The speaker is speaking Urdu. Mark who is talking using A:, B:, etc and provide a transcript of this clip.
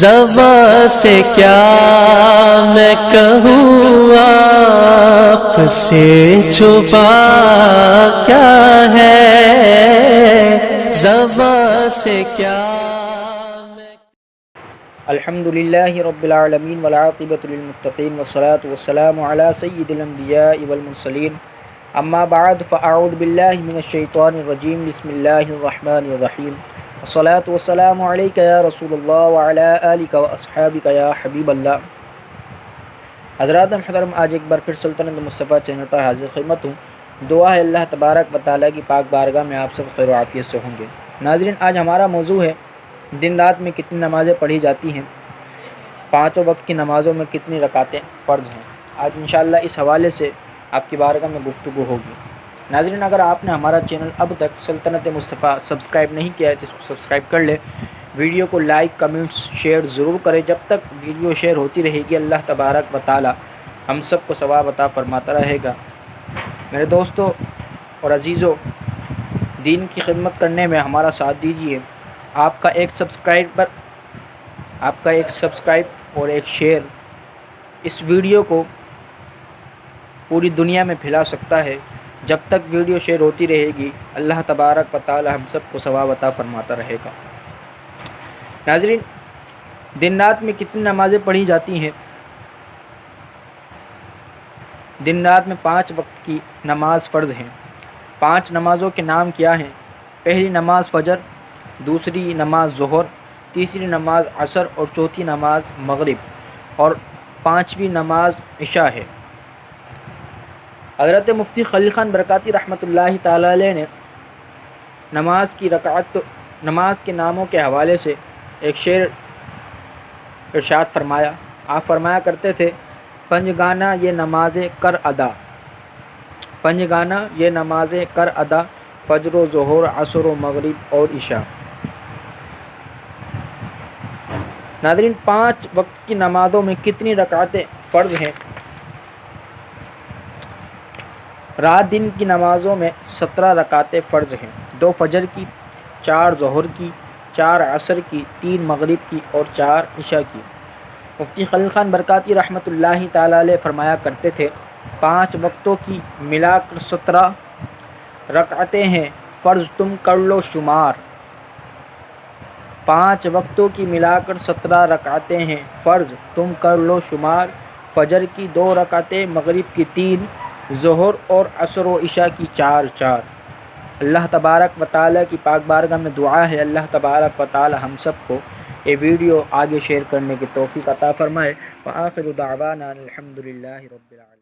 A: زبان سے کیا میں کہوں آپ سے چھپا کیا ہے، زبان سے کیا میں
B: الحمدللہ رب العالمین والعاقبۃ للمتقین والصلاة والسلام علی سید الانبیاء والمرسلین، اما بعد فاعوذ باللہ من الشیطان الرجیم، بسم اللہ الرحمن الرحیم، الصلاة والسلام علیک یا رسول اللہ وعلی آلک واصحابک یا حبیب اللہ۔ حضرات محترم، آج ایک بار پھر سلطنت مصطفیٰ چینل پر حاضر خدمت ہوں۔ دعا ہے اللہ تبارک و تعالیٰ کی پاک بارگاہ میں آپ سب خیر و عافیت سے ہوں گے۔ ناظرین، آج ہمارا موضوع ہے دن رات میں کتنی نمازیں پڑھی جاتی ہیں، پانچوں وقت کی نمازوں میں کتنی رکعتیں فرض ہیں۔ آج انشاءاللہ اس حوالے سے آپ کی بارگاہ میں گفتگو ہوگی۔ ناظرین، اگر آپ نے ہمارا چینل اب تک سلطنت مصطفیٰ سبسکرائب نہیں کیا ہے تو اس کو سبسکرائب کر لیں، ویڈیو کو لائک کمنٹس شیئر ضرور کریں۔ جب تک ویڈیو شیئر ہوتی رہے گی اللہ تبارک و تعالی ہم سب کو ثواب عطا فرماتا رہے گا۔ میرے دوستوں اور عزیزوں، دین کی خدمت کرنے میں ہمارا ساتھ دیجیے۔ آپ کا ایک سبسکرائب اور ایک شیئر اس ویڈیو کو پوری دنیا میں پھیلا سکتا ہے۔ جب تک ویڈیو شیئر ہوتی رہے گی اللہ تبارک و تعالی ہم سب کو ثواب عطا فرماتا رہے گا۔ ناظرین، دن رات میں کتنی نمازیں پڑھی جاتی ہیں؟ دن رات میں 5 وقت کی نماز فرض ہیں۔ 5 نمازوں کے نام کیا ہیں؟ پہلی نماز فجر، دوسری نماز ظہر، تیسری نماز عصر اور چوتھی نماز مغرب اور 5ویں نماز عشاء ہے۔ حضرت مفتی خلیل خان برکاتی رحمۃ اللہ تعالی علیہ نے نماز کے ناموں کے حوالے سے ایک شعر ارشاد فرمایا۔ آپ فرمایا کرتے تھے، پنجگانہ یہ نمازیں کر ادا، پنجگانہ یہ نمازیں کر ادا، فجر و ظہر عصر و مغرب اور عشاء۔ ناظرین، 5 وقت کی نمازوں میں کتنی رکعتیں فرض ہیں؟ رات دن کی نمازوں میں 17 رکعتیں فرض ہیں، 2 فجر کی، 4 ظہر کی، 4 عصر کی، 3 مغرب کی اور 4 عشاء کی۔ مفتی خلیل خان برکاتی رحمۃ اللہ تعالی علیہ فرمایا کرتے تھے، 5 وقتوں کی ملا کر 17 رکعتیں ہیں، فرض تم کر لو شمار۔ 5 وقتوں کی ملا کر 17 رکعتیں ہیں، فرض تم کر لو شمار۔ فجر کی 2 رکعتیں، مغرب کی 3، ظہر اور عصر و عشاء کی 4 اللہ تبارک و تعالیٰ کی پاک بارگاہ میں دعا ہے اللہ تبارک و تعالیٰ ہم سب کو یہ ویڈیو آگے شیئر کرنے کی توفیق عطا فرمائے۔ وآخر دعوانا الحمدللہ رب العالمین۔